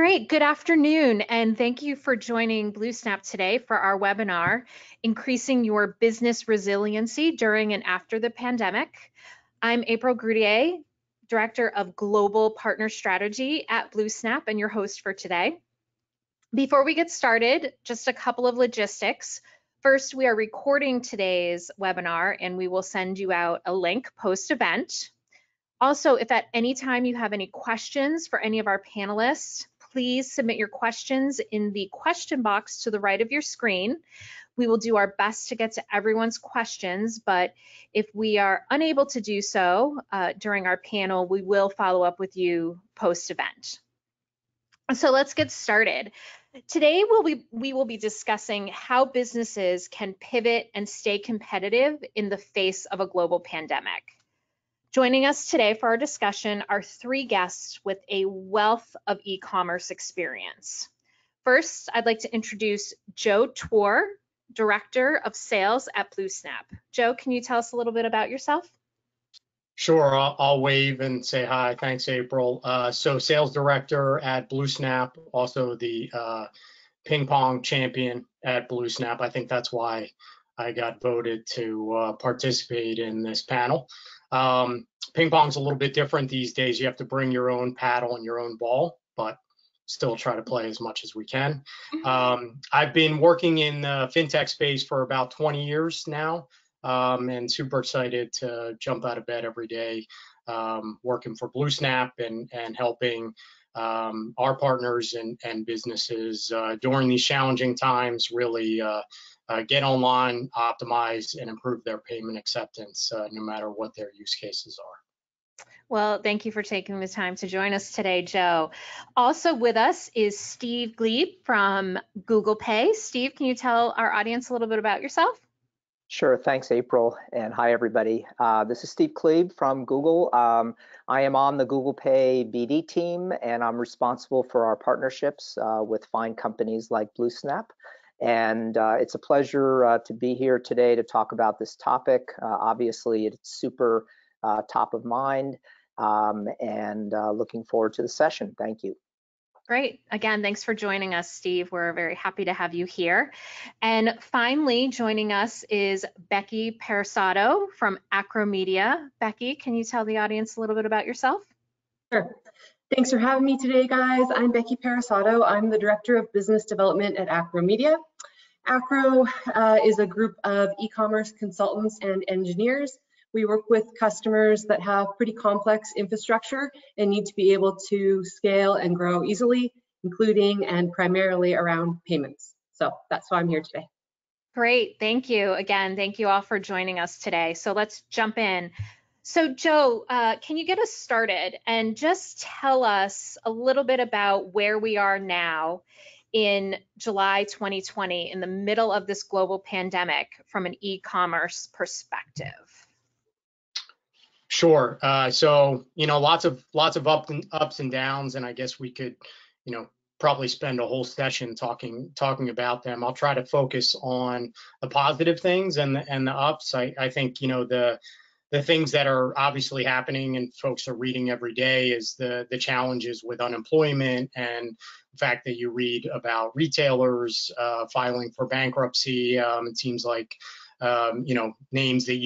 right, good afternoon, and thank you for joining BlueSnap today for our webinar, Increasing Your Business Resiliency During and After the Pandemic. I'm April Grudier, Director of Global Partner Strategy at BlueSnap and your host for today. Before we get started, just a couple of logistics. First, we are recording today's webinar and we will send you out a link post-event. Also, if at any time you have any questions for any of our panelists, please submit your questions in the question box to the right of your screen. We will do our best to get to everyone's questions, but if we are unable to do so during our panel, we will follow up with you post-event. So let's get started. Today, we will be discussing how businesses can pivot and stay competitive in the face of a global pandemic. Joining us today for our discussion are three guests with a wealth of e-commerce experience. First, I'd like to introduce Joe Twor, Director of Sales at BlueSnap. Joe, can you tell us a little bit about yourself? Sure, I'll wave and say hi. Thanks, April. So Sales Director at BlueSnap, also the ping pong champion at BlueSnap. I think that's why I got voted to participate in this panel. Ping pong's a little bit different these days. You have to bring your own paddle and your own ball, but still try to play as much as we can. I've been working in the fintech space for about 20 years now, and super excited to jump out of bed every day, working for BlueSnap and helping our partners and businesses during these challenging times really get online, optimize, and improve their payment acceptance no matter what their use cases are. Well, thank you for taking the time to join us today, Joe. Also with us is Steve Glebe from Google Pay. Steve, can you tell our audience a little bit about yourself? Sure, thanks, April, and hi, everybody. This is Steve Glebe from Google. I am on the Google Pay BD team, and I'm responsible for our partnerships with fine companies like BlueSnap. And it's a pleasure to be here today to talk about this topic. Obviously, it's super top of mind, and looking forward to the session. Thank you. Great. Again, thanks for joining us, Steve. We're very happy to have you here. And finally, joining us is Becky Parasato from Acro Media. Becky, can you tell the audience a little bit about yourself? Sure. Thanks for having me today, guys. I'm Becky Parasato. I'm the Director of Business Development at Acro Media. Acro is a group of e-commerce consultants and engineers. We work with customers that have pretty complex infrastructure and need to be able to scale and grow easily, including and primarily around payments. So that's why I'm here today. Great, thank you. Again, thank you all for joining us today. So let's jump in. So Joe, can you get us started and just tell us a little bit about where we are now in July 2020 in the middle of this global pandemic from an e-commerce perspective? Sure. So, lots of ups and downs, and I guess we could, probably spend a whole session talking about them. I'll try to focus on the positive things and the ups. I think, the things that are obviously happening and folks are reading every day is the challenges with unemployment and the fact that you read about retailers filing for bankruptcy. It seems like names that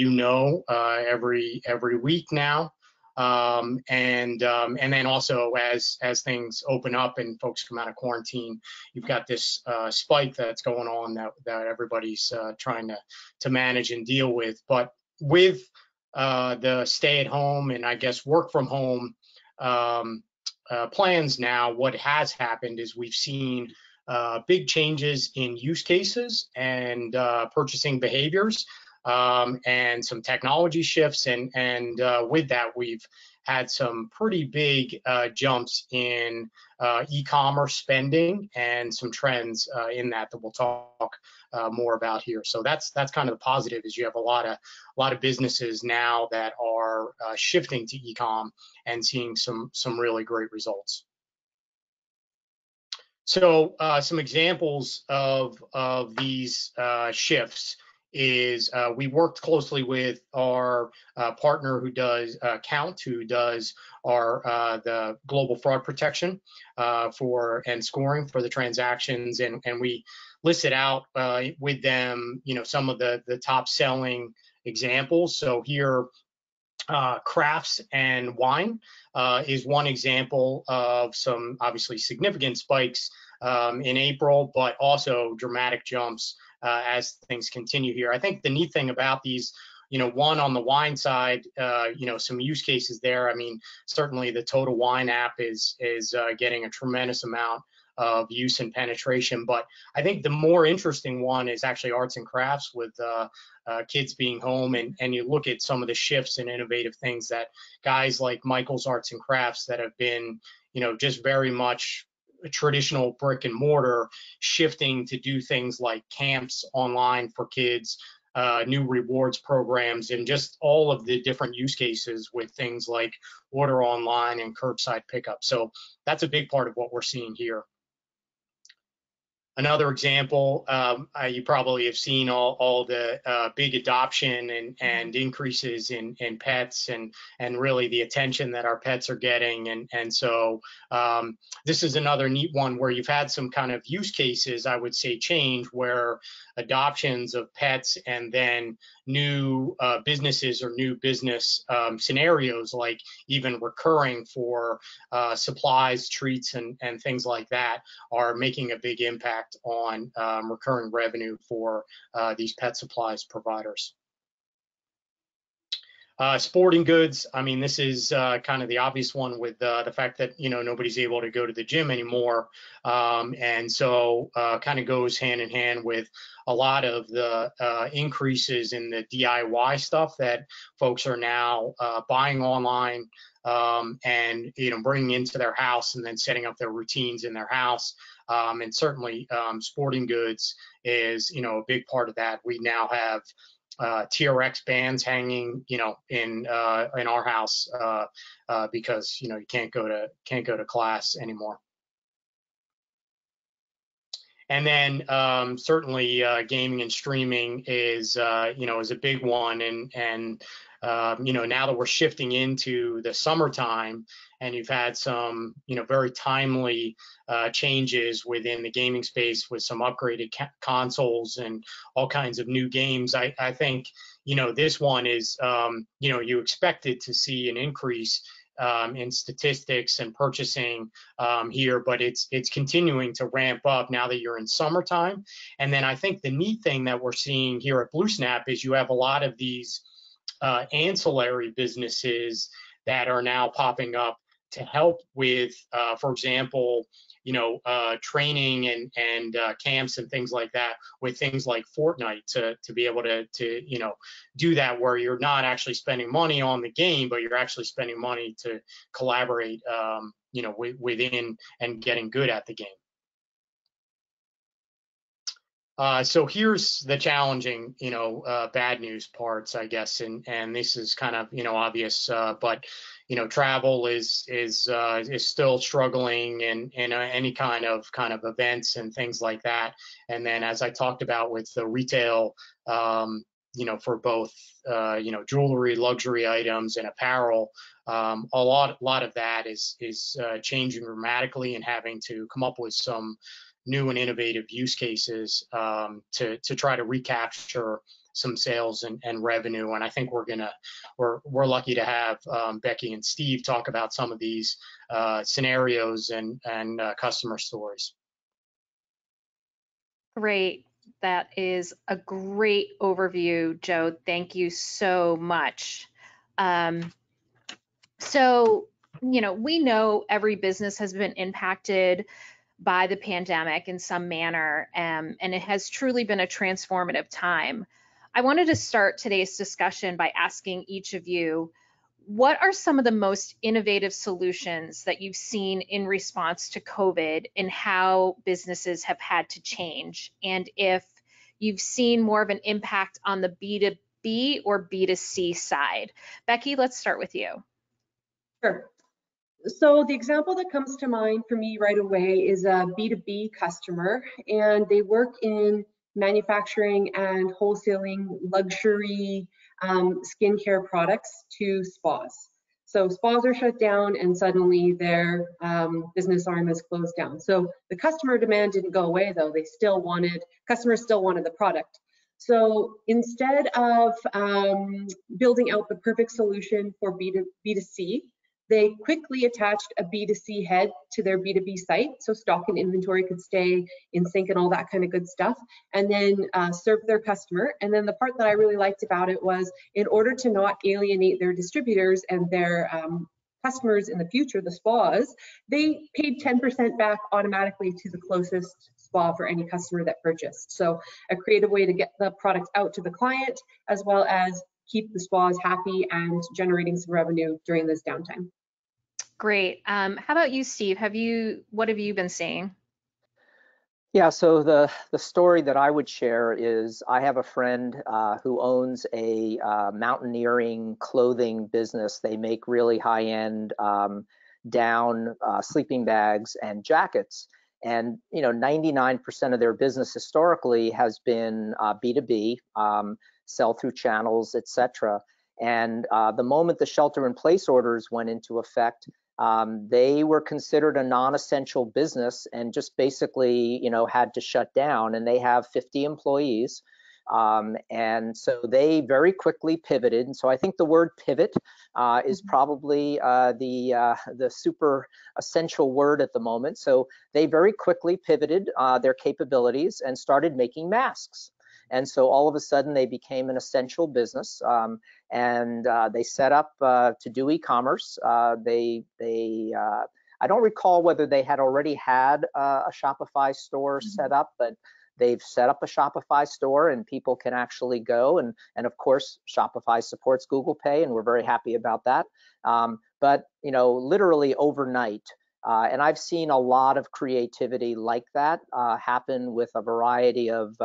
every week now, and then also as things open up and folks come out of quarantine, you've got this spike that's going on that everybody's trying to manage and deal with. But with the stay-at-home and I guess work from home plans now, what has happened is we've seen big changes in use cases and purchasing behaviors, and some technology shifts, and with that we've had some pretty big jumps in e-commerce spending and some trends in that we'll talk more about here. So that's kind of the positive, is you have a lot of businesses now that are shifting to e-com and seeing some really great results. So some examples of these shifts is we worked closely with our partner who does Count, who does our the global fraud protection for and scoring for the transactions, and we listed out with them, some of the top selling examples. So here, crafts and wine is one example of some obviously significant spikes in April, but also dramatic jumps as things continue here. I think the neat thing about these, one on the wine side, some use cases there. I mean, certainly the Total Wine app is getting a tremendous amount of use and penetration, but I think the more interesting one is actually arts and crafts with kids being home, and you look at some of the shifts and innovative things that guys like Michael's Arts and Crafts that have been, just very much traditional brick and mortar, shifting to do things like camps online for kids, new rewards programs, and just all of the different use cases with things like order online and curbside pickup. So that's a big part of what we're seeing here. Another example, you probably have seen all the big adoption and increases in pets and really the attention that our pets are getting. And so this is another neat one where you've had some kind of use cases, I would say, change, where adoptions of pets and then new businesses or new business scenarios, like even recurring for supplies, treats, and things like that, are making a big impact on recurring revenue for these pet supplies providers. Sporting goods, I mean, this is kind of the obvious one with the fact that, nobody's able to go to the gym anymore. And so kind of goes hand in hand with a lot of the increases in the DIY stuff that folks are now buying online and, bringing into their house and then setting up their routines in their house. And certainly sporting goods is, a big part of that. We now have TRX bands hanging, in our house because you can't go to class anymore. And then certainly gaming and streaming is is a big one, and now that we're shifting into the summertime, and you've had some very timely changes within the gaming space with some upgraded consoles and all kinds of new games. I think this one is you expected to see an increase in statistics and purchasing here, but it's continuing to ramp up now that you're in summertime. And then I think the neat thing that we're seeing here at BlueSnap is you have a lot of these ancillary businesses that are now popping up to help with, for example, training and camps and things like that, with things like Fortnite to be able to do that, where you're not actually spending money on the game, but you're actually spending money to collaborate within and getting good at the game. So here's the challenging, bad news parts, I guess, and this is kind of, obvious, but travel is still struggling, and any kind of events and things like that. And then, as I talked about with the retail, for both, jewelry, luxury items, and apparel, a lot of that is changing dramatically, and having to come up with some new and innovative use cases to try to recapture some sales and revenue. And I think we're lucky to have Becky and Steve talk about some of these scenarios and customer stories. Great. That is a great overview, Joe. Thank you so much. So, we know every business has been impacted by the pandemic in some manner, and it has truly been a transformative time. I wanted to start today's discussion by asking each of you, what are some of the most innovative solutions that you've seen in response to COVID, and how businesses have had to change? And if you've seen more of an impact on the B2B or B2C side. Becky, let's start with you. Sure. So the example that comes to mind for me right away is a B2B customer, and they work in manufacturing and wholesaling luxury skincare products to spas. So spas are shut down and suddenly their business arm is closed down. So the customer demand didn't go away though. Customers still wanted the product. So instead of building out the perfect solution for B2C, they quickly attached a B2C head to their B2B site, so stock and inventory could stay in sync and all that kind of good stuff, and then serve their customer. And then the part that I really liked about it was, in order to not alienate their distributors and their customers in the future, the spas, they paid 10% back automatically to the closest spa for any customer that purchased. So a creative way to get the product out to the client, as well as keep the spas happy and generating some revenue during this downtime. Great. How about you, Steve? What have you been seeing? Yeah, so the story that I would share is, I have a friend who owns a mountaineering clothing business. They make really high-end down sleeping bags and jackets. And 99% of their business historically has been B2B, sell through channels, etc. And the moment the shelter-in-place orders went into effect, they were considered a non-essential business and just basically, had to shut down. And they have 50 employees. And so they very quickly pivoted. And so I think the word pivot is probably the super essential word at the moment. So they very quickly pivoted their capabilities and started making masks. And so all of a sudden they became an essential business, and they set up to do e-commerce. I don't recall whether they had already had a Shopify store set up, but they've set up a Shopify store and people can actually go. And of course, Shopify supports Google Pay, and we're very happy about that. But literally overnight, and I've seen a lot of creativity like that happen with a variety of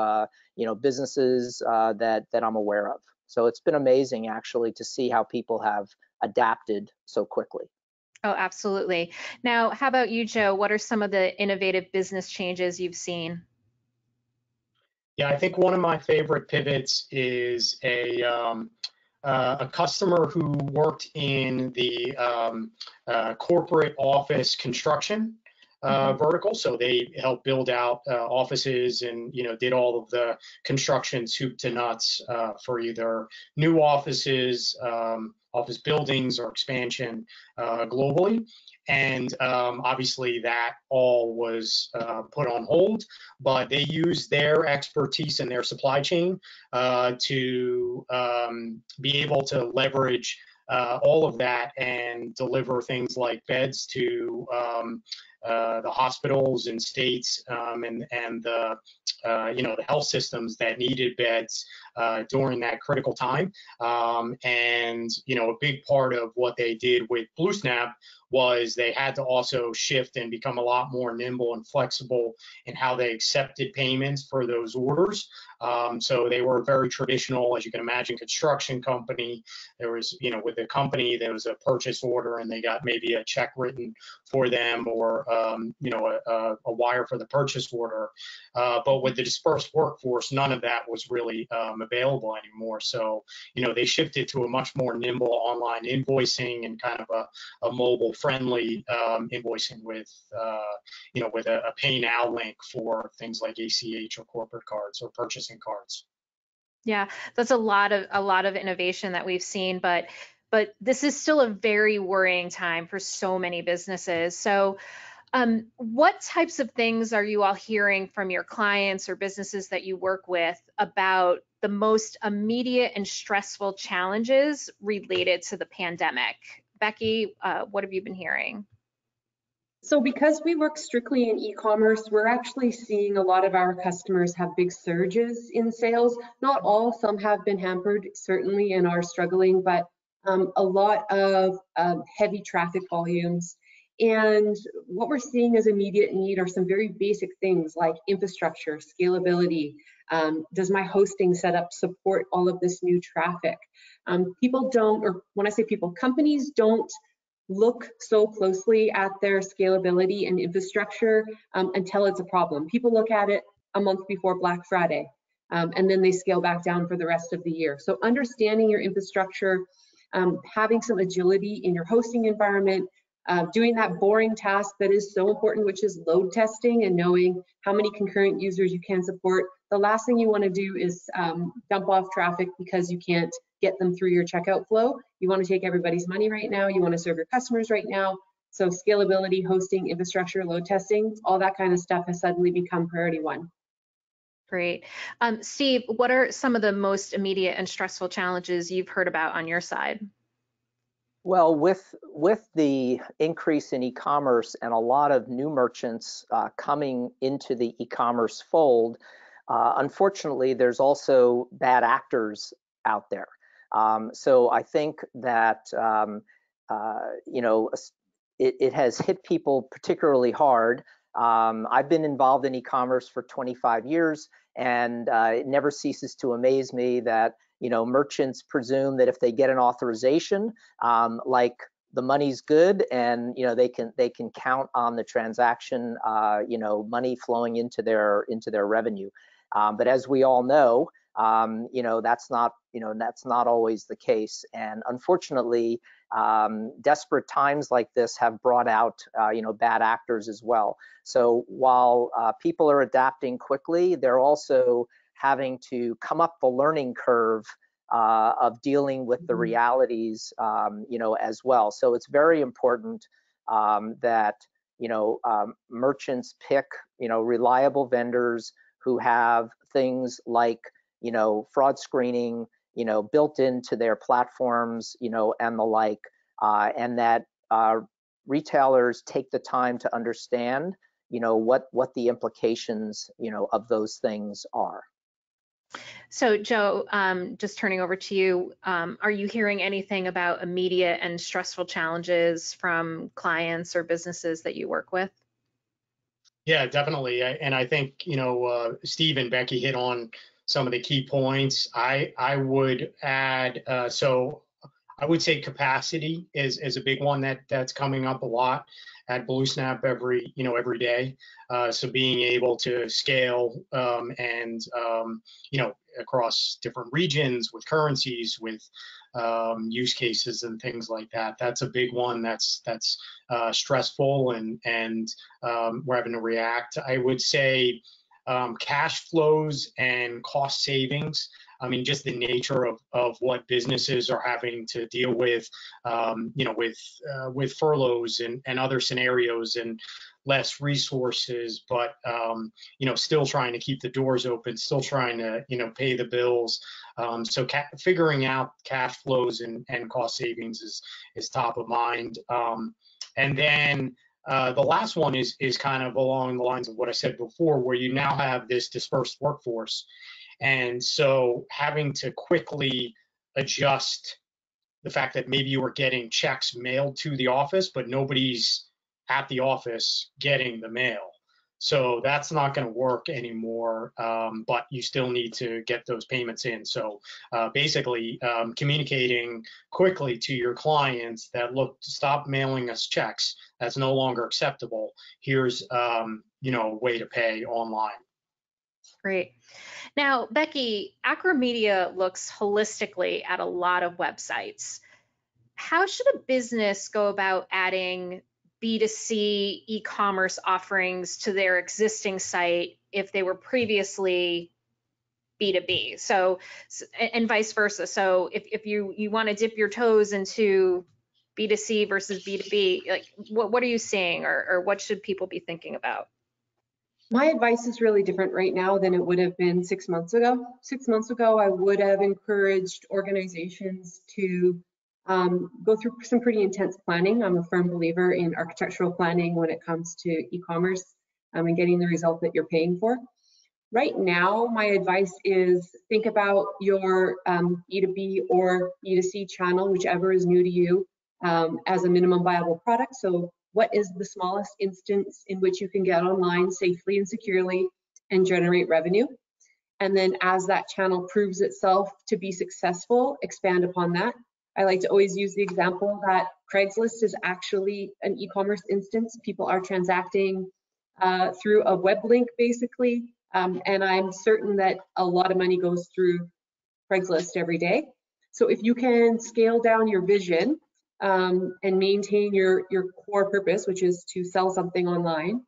businesses that I'm aware of. So it's been amazing actually to see how people have adapted so quickly. Oh, absolutely. Now, how about you, Joe? What are some of the innovative business changes you've seen? Yeah, I think one of my favorite pivots is a customer who worked in the corporate office construction vertical. So they helped build out offices and did all of the construction soup to nuts for either new offices, office buildings, or expansion globally. And obviously that all was put on hold, but they used their expertise in their supply chain to be able to leverage all of that and deliver things like beds to the hospitals and states and the the health systems that needed beds during that critical time. And a big part of what they did with BlueSnap was they had to also shift and become a lot more nimble and flexible in how they accepted payments for those orders. So they were very traditional, as you can imagine, construction company. There was, with the company, there was a purchase order and they got maybe a check written for them, or, a wire for the purchase order. But with the dispersed workforce, none of that was really available anymore. So, they shifted to a much more nimble online invoicing and kind of a mobile friendly invoicing with, with a pay now link for things like ACH or corporate cards or purchasing cards. Yeah, that's a lot of innovation that we've seen, but this is still a very worrying time for so many businesses. So what types of things are you all hearing from your clients or businesses that you work with about the most immediate and stressful challenges related to the pandemic? Becky, what have you been hearing? So because we work strictly in e-commerce, we're actually seeing a lot of our customers have big surges in sales. Not all, some have been hampered certainly and are struggling, but a lot of heavy traffic volumes. And what we're seeing as immediate need are some very basic things like infrastructure, scalability. Does my hosting setup support all of this new traffic? People don't, or when I say people, companies don't look so closely at their scalability and infrastructure until it's a problem. People look at it a month before Black Friday. And then they scale back down for the rest of the year. So understanding your infrastructure, having some agility in your hosting environment, doing that boring task that is so important, which is load testing and knowing how many concurrent users you can support. The last thing you want to do is dump off traffic because you can't get them through your checkout flow. You want to take everybody's money right now. You want to serve your customers right now. So scalability, hosting, infrastructure, load testing, all that kind of stuff has suddenly become priority one. Great. Steve, what are some of the most immediate and stressful challenges you've heard about on your side? Well, with the increase in e-commerce and a lot of new merchants coming into the e-commerce fold, unfortunately, there's also bad actors out there. So I think that you know, it has hit people particularly hard. I've been involved in e-commerce for 25 years, and it never ceases to amaze me that, you know, merchants presume that if they get an authorization, like the money's good, and you know they can count on the transaction, you know, money flowing into their revenue. But as we all know, you know, that's not always the case, and unfortunately, desperate times like this have brought out you know, bad actors as well. So while people are adapting quickly, they're also having to come up the learning curve of dealing with the realities, you know, as well. So it's very important that, you know, merchants pick, you know, reliable vendors who have things like, you know, fraud screening, you know, built into their platforms, you know, and the like, and that retailers take the time to understand, you know, what the implications, you know, of those things are. So Joe, just turning over to you, are you hearing anything about immediate and stressful challenges from clients or businesses that you work with? Yeah, definitely. And I think, you know, Steve and Becky hit on some of the key points. I would add, so I would say capacity is a big one that's coming up a lot at BlueSnap every day. So being able to scale and you know, across different regions with currencies, with use cases and things like that. That's a big one. That's stressful, and we're having to react. I would say cash flows and cost savings. I mean, just the nature of what businesses are having to deal with, you know, with furloughs and other scenarios and less resources, but you know, still trying to keep the doors open, still trying to, you know, pay the bills. So figuring out cash flows and cost savings is top of mind. And then the last one is kind of along the lines of what I said before, where you now have this dispersed workforce. And so having to quickly adjust the fact that maybe you were getting checks mailed to the office, but nobody's at the office getting the mail. So that's not going to work anymore, but you still need to get those payments in. So basically communicating quickly to your clients that, look, stop mailing us checks. That's no longer acceptable. Here's you know, a way to pay online. Great. Now, Becky, Acro Media looks holistically at a lot of websites. How should a business go about adding B2C e-commerce offerings to their existing site if they were previously B2B? So, and vice versa. So if you want to dip your toes into B2C versus B2B, like what are you seeing, or what should people be thinking about? My advice is really different right now than it would have been 6 months ago. 6 months ago, I would have encouraged organizations to go through some pretty intense planning. I'm a firm believer in architectural planning when it comes to e-commerce and getting the result that you're paying for. Right now, my advice is think about your B2B or B2C channel, whichever is new to you, as a minimum viable product. So what is the smallest instance in which you can get online safely and securely and generate revenue? And then as that channel proves itself to be successful, expand upon that. I like to always use the example that Craigslist is actually an e-commerce instance. People are transacting through a web link, basically. And I'm certain that a lot of money goes through Craigslist every day. So if you can scale down your vision and maintain your core purpose, which is to sell something online,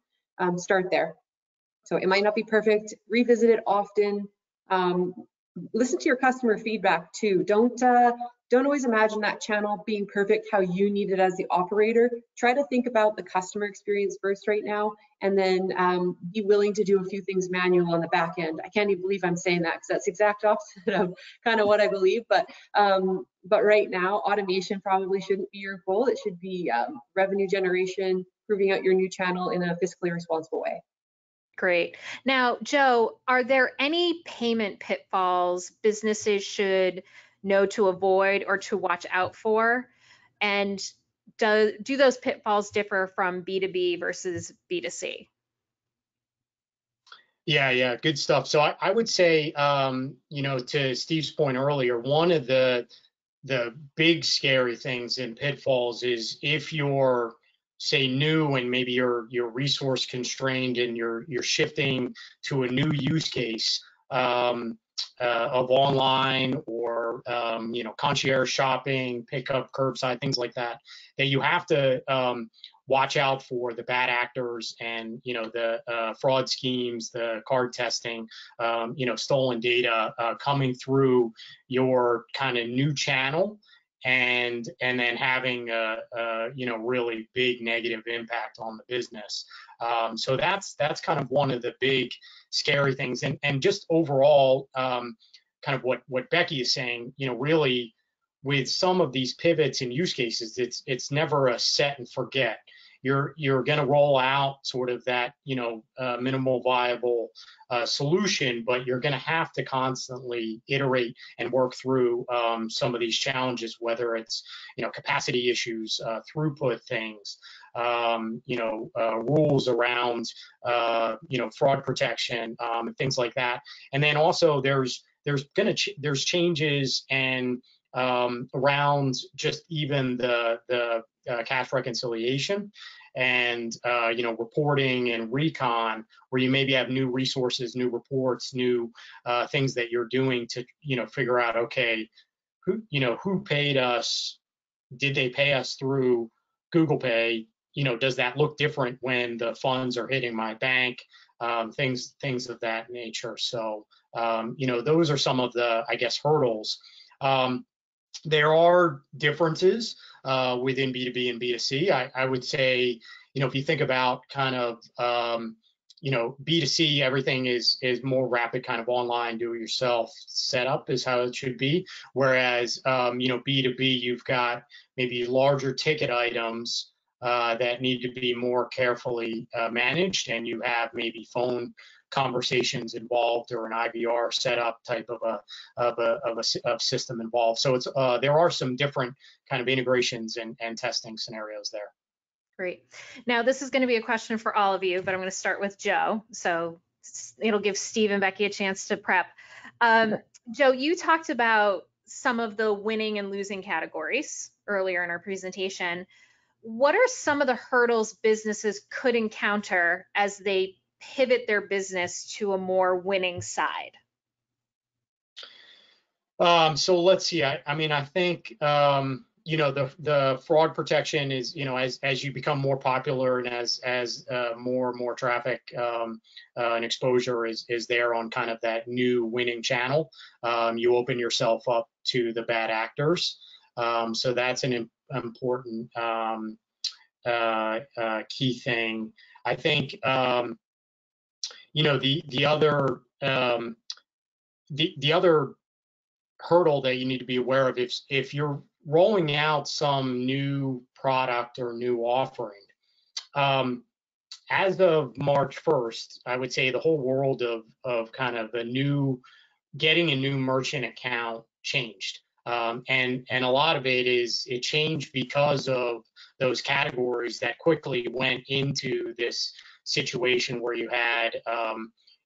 start there. So it might not be perfect. Revisit it often. Listen to your customer feedback too. Don't always imagine that channel being perfect how you need it as the operator. Try to think about the customer experience first right now, and then be willing to do a few things manual on the back end. I can't even believe I'm saying that, because that's the exact opposite of kind of what I believe. But right now, automation probably shouldn't be your goal. It should be revenue generation, proving out your new channel in a fiscally responsible way. Great. Now, Joe, are there any payment pitfalls businesses should know to avoid or to watch out for? And do those pitfalls differ from B2B versus B2C? Yeah, good stuff. So I would say, to Steve's point earlier, one of the big scary things in pitfalls is if you're, say, new and maybe you're resource constrained and you're shifting to a new use case of online or concierge shopping, pickup, curbside, things like that, that you have to watch out for the bad actors and the fraud schemes, the card testing, stolen data coming through your kind of new channel, and then having a really big negative impact on the business. So that's kind of one of the big scary things, and just overall, kind of what Becky is saying, really with some of these pivots and use cases, it's never a set and forget. You're going to roll out sort of that minimal viable solution, but you're going to have to constantly iterate and work through some of these challenges, whether it's capacity issues, throughput things, rules around fraud protection, and things like that. And then also there's changes and around just even the cash reconciliation and reporting and recon, where you maybe have new resources, new reports, new things that you're doing to figure out, okay, who paid us? Did they pay us through Google Pay? Does that look different when the funds are hitting my bank? Things of that nature. So those are some of the, I guess, hurdles. There are differences within B2B and B2C. I would say, if you think about kind of, B2C, everything is more rapid, kind of online, do-it-yourself setup is how it should be. Whereas, B2B, you've got maybe larger ticket items that need to be more carefully managed, and you have maybe phone conversations involved or an IVR setup type of a system involved. So it's there are some different kind of integrations and testing scenarios there. Great. Now, this is going to be a question for all of you, but I'm going to start with Joe. So it'll give Steve and Becky a chance to prep. Joe, you talked about some of the winning and losing categories earlier in our presentation. What are some of the hurdles businesses could encounter as they pivot their business to a more winning side? So let's see. I think the fraud protection is as you become more popular and as more and more traffic and exposure is there on kind of that new winning channel, you open yourself up to the bad actors. So that's an important key thing. I think the other hurdle that you need to be aware of if you're rolling out some new product or new offering. As of March 1st, I would say the whole world of kind of getting a new merchant account changed. And a lot of it changed because of those categories that quickly went into this situation where you had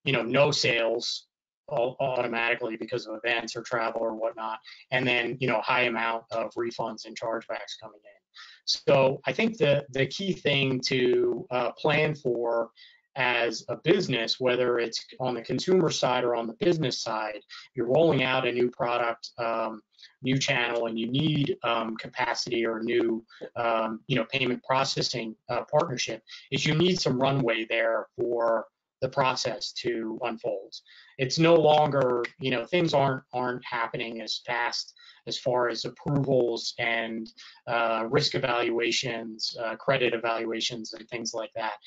no sales automatically because of events or travel or whatnot, and then high amount of refunds and chargebacks coming in. So I think the key thing to plan for as a business, whether it's on the consumer side or on the business side, you're rolling out a new product, new channel, and you need capacity or new, payment processing partnership, is you need some runway there for the process to unfold. It's no longer, things aren't happening as fast as far as approvals and risk evaluations, credit evaluations, and things like that,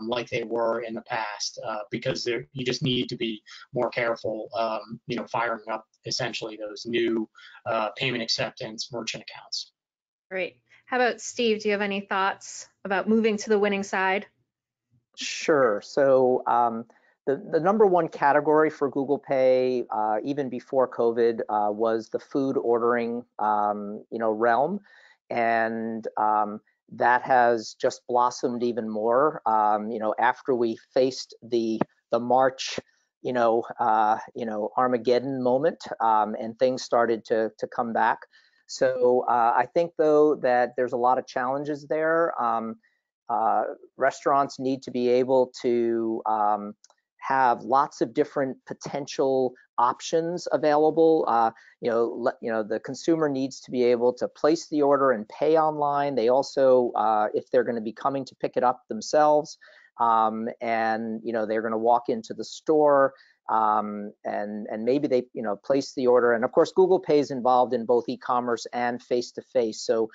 like they were in the past, because you just need to be more careful, firing up essentially those new payment acceptance merchant accounts. Great. How about Steve? Do you have any thoughts about moving to the winning side? Sure. So the number one category for Google Pay, even before COVID, was the food ordering, realm, and that has just blossomed even more. After we faced the March, Armageddon moment, and things started to come back. So I think though that there's a lot of challenges there. Restaurants need to be able to have lots of different potential options available. The consumer needs to be able to place the order and pay online. They also, if they're going to be coming to pick it up themselves, and they're going to walk into the store, and maybe they place the order. And of course, Google Pay is involved in both e-commerce and face-to-face. So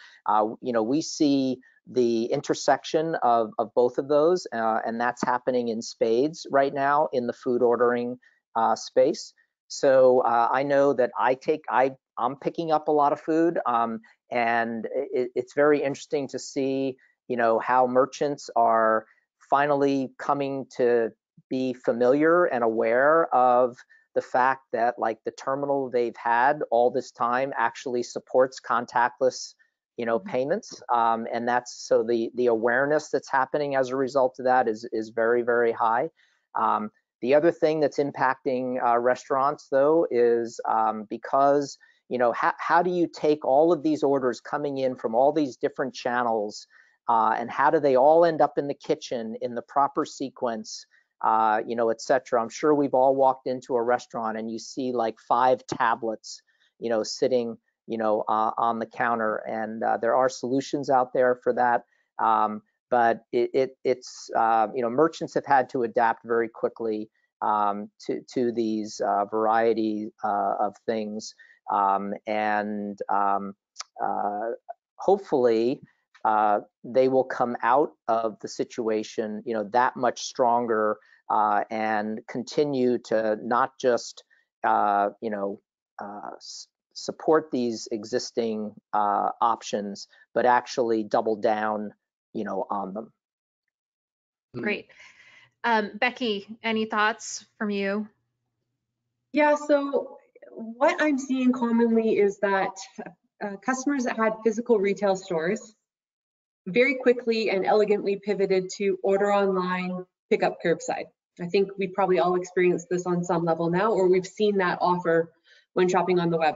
we see the intersection of both of those, and that's happening in spades right now in the food ordering space. So I know that I'm picking up a lot of food, and it's very interesting to see how merchants are finally coming to be familiar and aware of the fact that, like, the terminal they've had all this time actually supports contactless payments, and that's so the awareness that's happening as a result of that is very, very high. The other thing that's impacting restaurants though is because how do you take all of these orders coming in from all these different channels, and how do they all end up in the kitchen in the proper sequence, etc. I'm sure we've all walked into a restaurant and you see like 5 tablets sitting on the counter, and there are solutions out there for that, but it's merchants have had to adapt very quickly to these variety of things, and hopefully they will come out of the situation that much stronger, and continue to not just support these existing options, but actually double down, on them. Great. Becky, any thoughts from you? Yeah, so what I'm seeing commonly is that customers that had physical retail stores very quickly and elegantly pivoted to order online, pick up curbside. I think we probably all experienced this on some level now, or we've seen that offer when shopping on the web.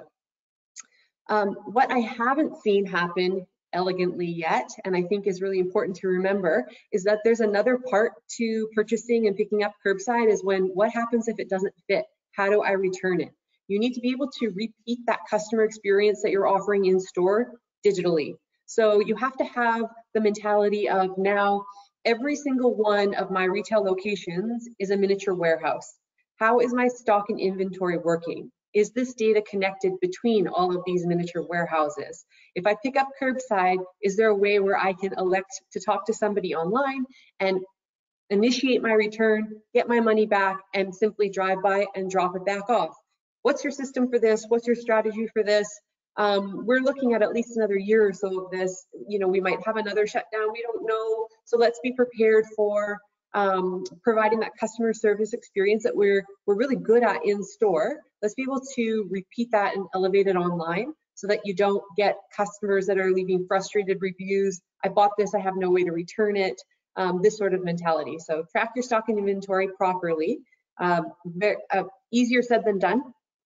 What I haven't seen happen elegantly yet, and I think is really important to remember, is that there's another part to purchasing and picking up curbside, is what happens if it doesn't fit? How do I return it? You need to be able to repeat that customer experience that you're offering in store digitally. So you have to have the mentality of, now every single one of my retail locations is a miniature warehouse. How is my stock and inventory working? Is this data connected between all of these miniature warehouses? If I pick up curbside, is there a way where I can elect to talk to somebody online and initiate my return, get my money back, and simply drive by and drop it back off? What's your system for this? What's your strategy for this? We're looking at least another year or so of this. We might have another shutdown, we don't know. So let's be prepared for providing that customer service experience that we're really good at in store. Let's be able to repeat that and elevate it online, so that you don't get customers that are leaving frustrated reviews. I bought this, I have no way to return it. This sort of mentality. So track your stock and inventory properly. Easier said than done.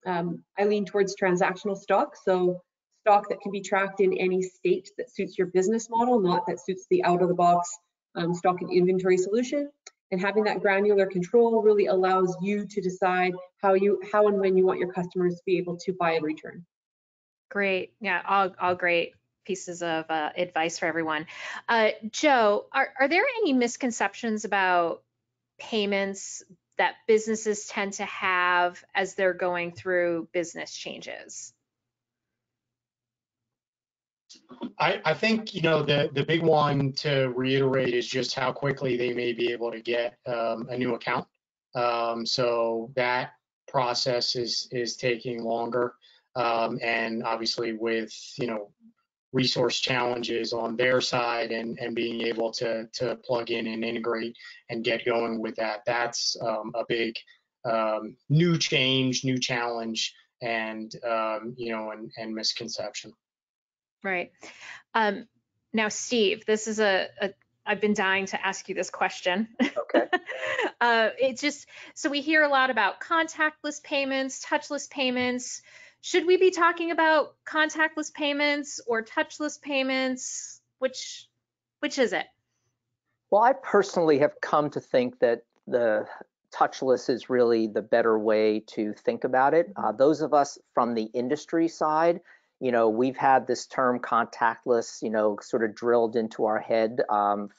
I lean towards transactional stock, so stock that can be tracked in any state that suits your business model, not that suits the out-of-the-box stock and inventory solution. And having that granular control really allows you to decide how and when you want your customers to be able to buy and return. Great. Yeah, all great pieces of advice for everyone. Joe, are there any misconceptions about payments that businesses tend to have as they're going through business changes? I think, the big one to reiterate is just how quickly they may be able to get a new account. So that process is taking longer. And obviously with, resource challenges on their side and being able to plug in and integrate and get going with that, that's a big new change, new challenge, and, and misconception. Right. Now, Steve, this is I've been dying to ask you this question. Okay. It's just, so we hear a lot about contactless payments, touchless payments. Should we be talking about contactless payments or touchless payments? Which is it? Well, I personally have come to think that the touchless is really the better way to think about it. Those of us from the industry side, we've had this term contactless, sort of drilled into our head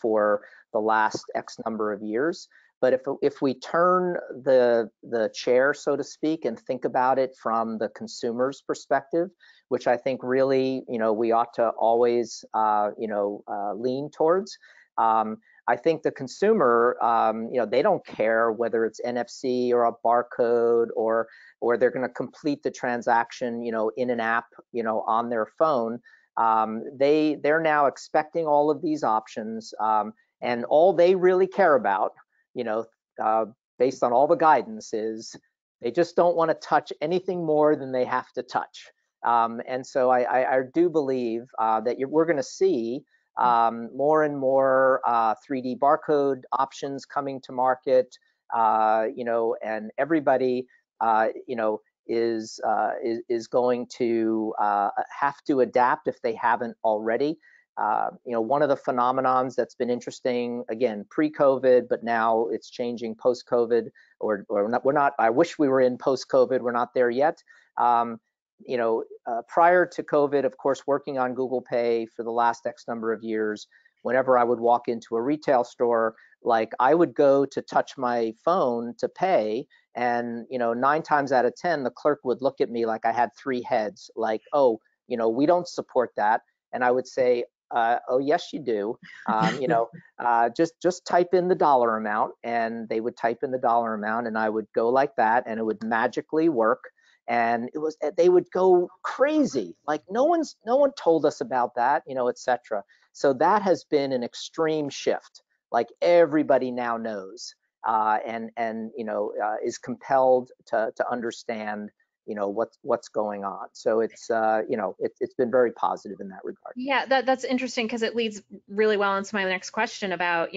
for the last X number of years. But if we turn the chair, so to speak, and think about it from the consumer's perspective, which I think really, we ought to always, lean towards. I think the consumer, they don't care whether it's NFC or a barcode or they're going to complete the transaction, in an app, on their phone. They're now expecting all of these options, and all they really care about, based on all the guidance, is they just don't want to touch anything more than they have to touch. And so I do believe that we're going to see more and more 3D barcode options coming to market, and everybody, is going to have to adapt if they haven't already. One of the phenomenons that's been interesting, again, pre-COVID, but now it's changing post-COVID, or we're not, I wish we were in post-COVID, we're not there yet. Prior to COVID, of course, working on Google Pay for the last X number of years, whenever I would walk into a retail store, like I would go to touch my phone to pay, and 9 times out of 10, the clerk would look at me like I had 3 heads, like, oh, we don't support that. And I would say, oh, yes, you do. Just type in the dollar amount, and they would type in the dollar amount, and I would go like that, and it would magically work. And they would go crazy, like no one told us about that, etc. So that has been an extreme shift. Like everybody now knows, and is compelled to understand, what's going on. So it's it's been very positive in that regard. Yeah, that's interesting because it leads really well into my next question about,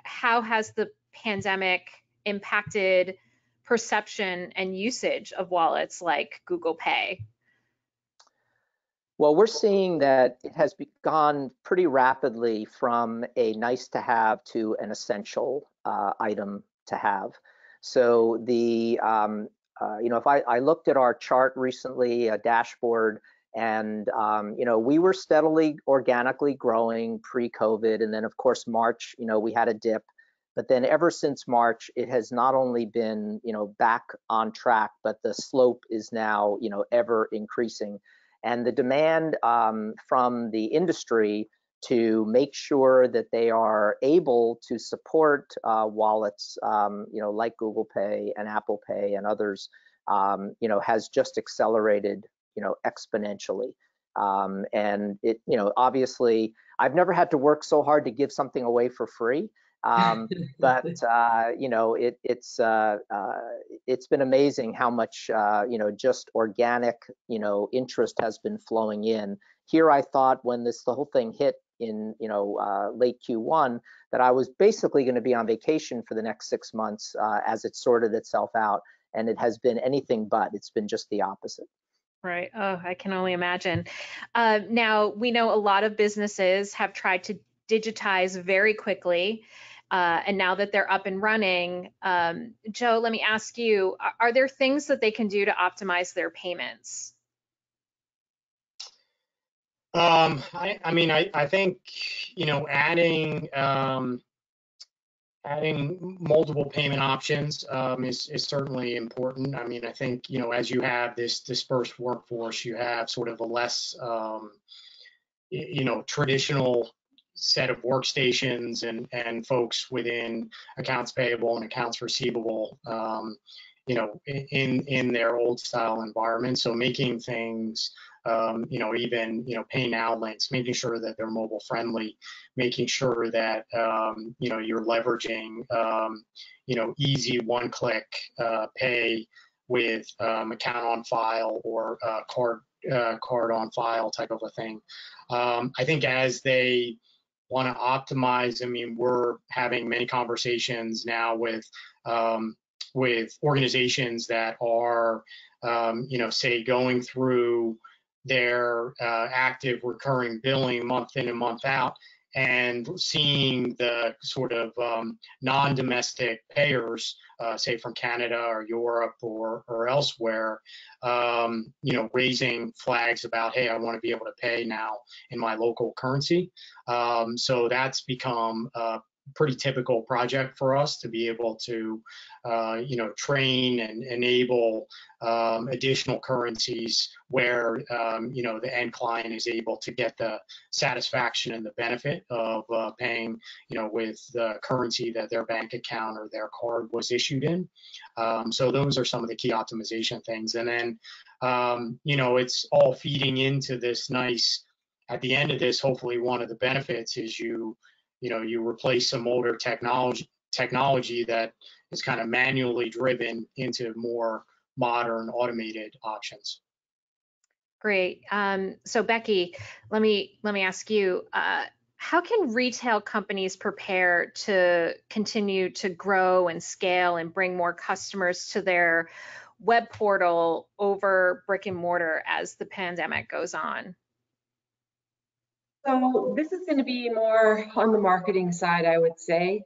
how has the pandemic impacted perception and usage of wallets like Google Pay? Well, we're seeing that it has gone pretty rapidly from a nice to have to an essential item to have. So if I looked at our chart recently, a dashboard, and we were steadily organically growing pre-COVID, and then of course March, we had a dip. But then ever since March, it has not only been, back on track, but the slope is now, ever increasing. And the demand from the industry to make sure that they are able to support wallets, like Google Pay and Apple Pay and others, has just accelerated, exponentially. And it, obviously, I've never had to work so hard to give something away for free. But it's been amazing how much just organic interest has been flowing in. Here I thought when the whole thing hit in late Q1 that I was basically going to be on vacation for the next 6 months as it sorted itself out, and it has been anything but. It's been just the opposite. Right. Oh, I can only imagine. Now, we know a lot of businesses have tried to digitize very quickly. And now that they're up and running, Joe, let me ask you, are there things that they can do to optimize their payments? I mean, I think, adding multiple payment options is certainly important. I mean, I think, as you have this dispersed workforce, you have sort of a less, traditional set of workstations and folks within accounts payable and accounts receivable, in their old style environment. So making things, even, pay now links, making sure that they're mobile friendly, making sure that, you're leveraging, easy one-click pay with account on file or card on file type of a thing. I think as they want to optimize, I mean, we're having many conversations now with organizations that are, say, going through their active recurring billing month in and month out, and seeing the sort of non-domestic payers, say from Canada or Europe or elsewhere, raising flags about, hey, I want to be able to pay now in my local currency. So that's become a pretty typical project for us to be able to, train and enable additional currencies where, the end client is able to get the satisfaction and the benefit of paying, with the currency that their bank account or their card was issued in. So those are some of the key optimization things. And then, it's all feeding into this nice, at the end of this, hopefully one of the benefits is you replace some older technology that is kind of manually driven into more modern automated options. Great. So Becky, let me ask you, how can retail companies prepare to continue to grow and scale and bring more customers to their web portal over brick and mortar as the pandemic goes on? So this is going to be more on the marketing side, I would say.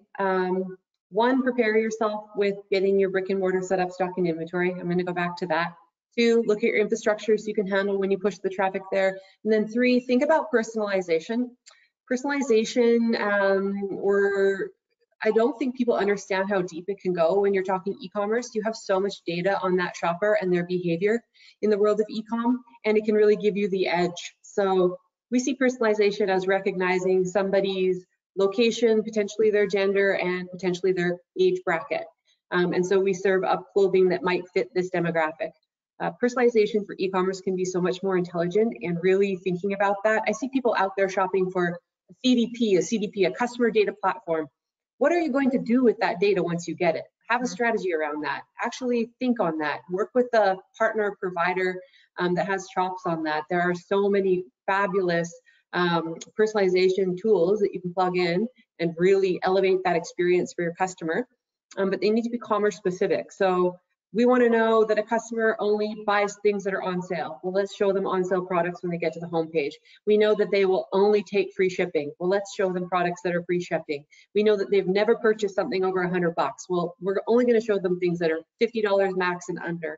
One, prepare yourself with getting your brick and mortar set up, stock, and inventory. I'm going to go back to that. 2, look at your infrastructure so you can handle when you push the traffic there. And then 3, think about personalization. Personalization, I don't think people understand how deep it can go when you're talking e-commerce. You have so much data on that shopper and their behavior in the world of e-com, and it can really give you the edge. So we see personalization as recognizing somebody's location, potentially their gender, and potentially their age bracket. And so we serve up clothing that might fit this demographic. Personalization for e-commerce can be so much more intelligent, and really thinking about that. I see people out there shopping for a CDP, a customer data platform. What are you going to do with that data once you get it? Have a strategy around that. Actually think on that. Work with a partner provider that has chops on that. There are so many fabulous personalization tools that you can plug in and really elevate that experience for your customer. But they need to be commerce specific. So we want to know that a customer only buys things that are on sale. Well, let's show them on sale products when they get to the homepage. We know that they will only take free shipping. Well, let's show them products that are free shipping. We know that they've never purchased something over $100. Well, we're only going to show them things that are $50 max and under.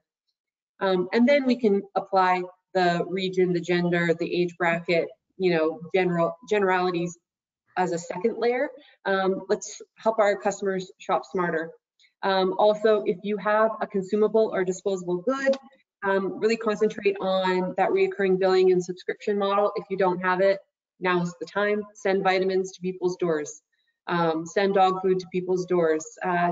And then we can apply the region, the gender, the age bracket, generalities as a second layer. Let's help our customers shop smarter. Also, if you have a consumable or disposable good, really concentrate on that recurring billing and subscription model. If you don't have it, now's the time. Send vitamins to people's doors. Send dog food to people's doors.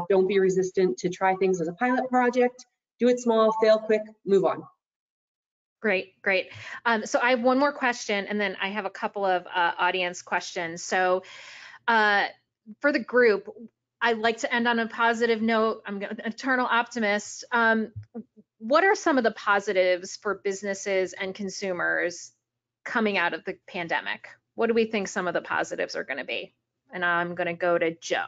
Don't be resistant to try things as a pilot project. Do it small, fail quick, move on. Great. So I have one more question, and then I have a couple of audience questions. So for the group, I like to end on a positive note. I'm an eternal optimist. What are some of the positives for businesses and consumers coming out of the pandemic? What do we think some of the positives are going to be? And I'm going to go to Joe.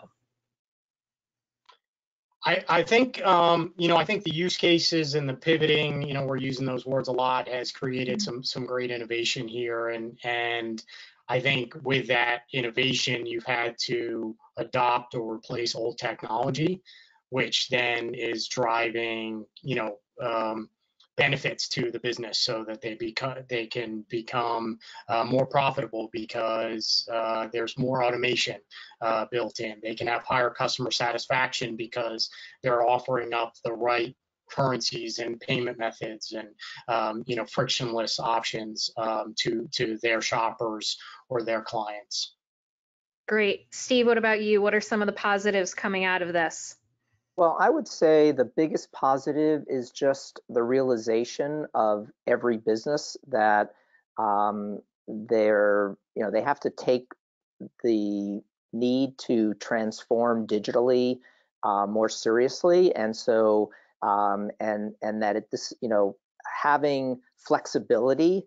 I think, I think the use cases and the pivoting, we're using those words a lot, has created some great innovation here. And I think with that innovation, you've had to adopt or replace old technology, which then is driving, benefits to the business so that they can become more profitable because there's more automation built in. They can have higher customer satisfaction because they're offering up the right currencies and payment methods and frictionless options to their shoppers or their clients. Great. Steve, what about you? What are some of the positives coming out of this? Well, I would say the biggest positive is just the realization of every business that they have to take the need to transform digitally more seriously, and so and that having flexibility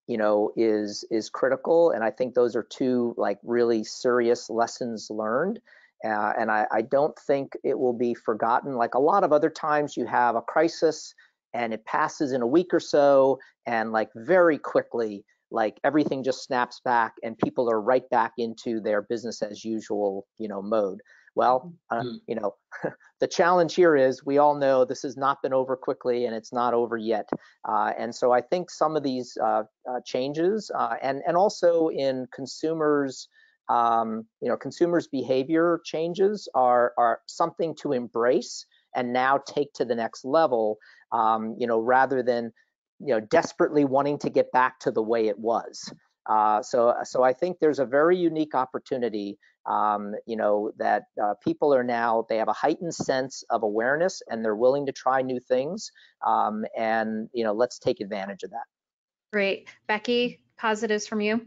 is critical, and I think those are two like really serious lessons learned. And I don't think it will be forgotten. Like a lot of other times you have a crisis and it passes in a week or so, and like very quickly, like everything just snaps back and people are right back into their business as usual, mode. Well, the challenge here is we all know this has not been over quickly and it's not over yet. And so I think some of these changes and also in consumers, consumers' behavior changes are something to embrace and now take to the next level, rather than, desperately wanting to get back to the way it was. So I think there's a very unique opportunity, that people are now, they have a heightened sense of awareness and they're willing to try new things. And, let's take advantage of that. Great. Becky, positives from you?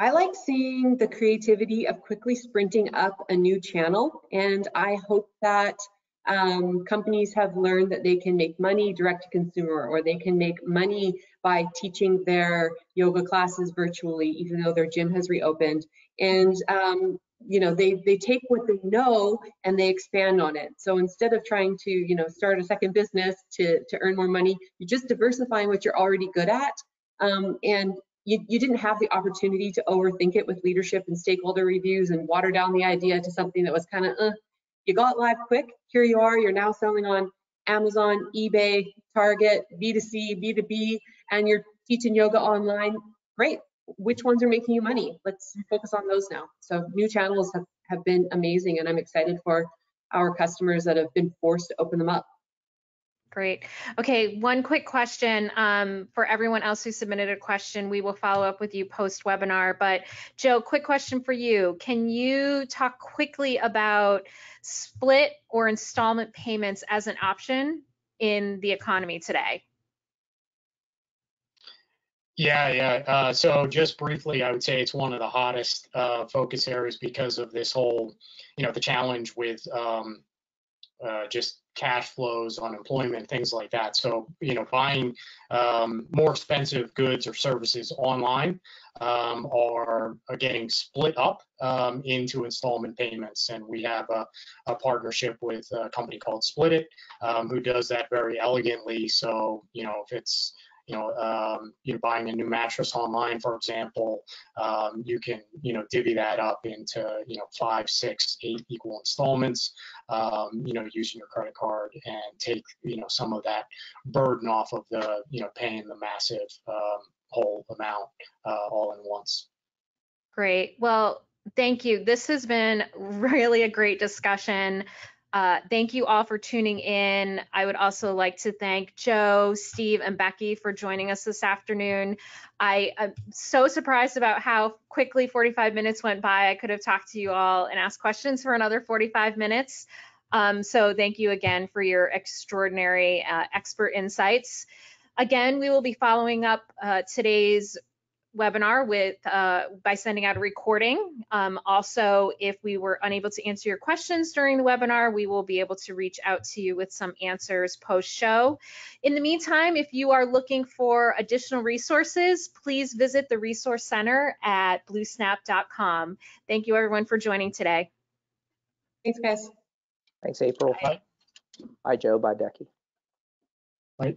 I like seeing the creativity of quickly sprinting up a new channel, and I hope that companies have learned that they can make money direct to consumer, or they can make money by teaching their yoga classes virtually, even though their gym has reopened. And they take what they know and they expand on it. So instead of trying to start a second business to earn more money, you're just diversifying what you're already good at. And you didn't have the opportunity to overthink it with leadership and stakeholder reviews and water down the idea to something that was kind of, you got live quick, here you are, you're now selling on Amazon, eBay, Target, B2C, B2B, and you're teaching yoga online. Great, which ones are making you money? Let's focus on those now. So new channels have been amazing, and I'm excited for our customers that have been forced to open them up. Great. Okay, one quick question for everyone else who submitted a question. We will follow up with you post-webinar, but Joe, quick question for you. Can you talk quickly about split or installment payments as an option in the economy today? Yeah. So just briefly, I would say it's one of the hottest focus areas because of this whole, the challenge with just cash flows, unemployment, things like that. So, buying more expensive goods or services online are getting split up into installment payments. And we have a partnership with a company called Split It, who does that very elegantly. So, if it's you're buying a new mattress online, for example, you can, divvy that up into, 5, 6, 8 equal installments, using your credit card and take, some of that burden off of the, paying the massive whole amount all in once. Great. Well, thank you. This has been really a great discussion. Thank you all for tuning in. I would also like to thank Joe, Steve, and Becky for joining us this afternoon. I'm so surprised about how quickly 45 minutes went by. I could have talked to you all and asked questions for another 45 minutes. So thank you again for your extraordinary expert insights. Again, we will be following up today's webinar by sending out a recording. Also, if we were unable to answer your questions during the webinar, we will be able to reach out to you with some answers post-show. In the meantime, if you are looking for additional resources, please visit the Resource Center at BlueSnap.com. Thank you, everyone, for joining today. Thanks, guys. Thanks, April. Bye. Bye, Joe. Bye, Becky. Bye.